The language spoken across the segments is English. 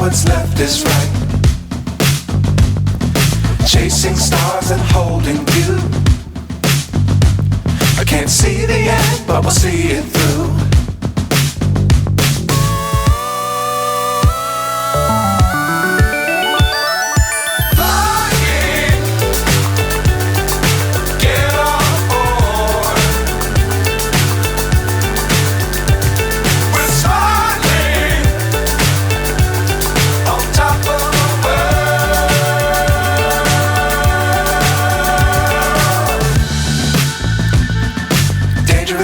what's left is right. Chasing stars and holding you. I can't see the end, but we'll see it through.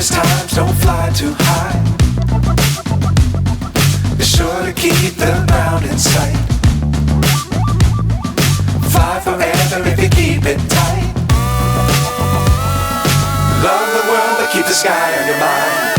Times don't fly too high. Be sure to keep the ground in sight. Fly forever if you keep it tight. Love the world but keep the sky on your mind.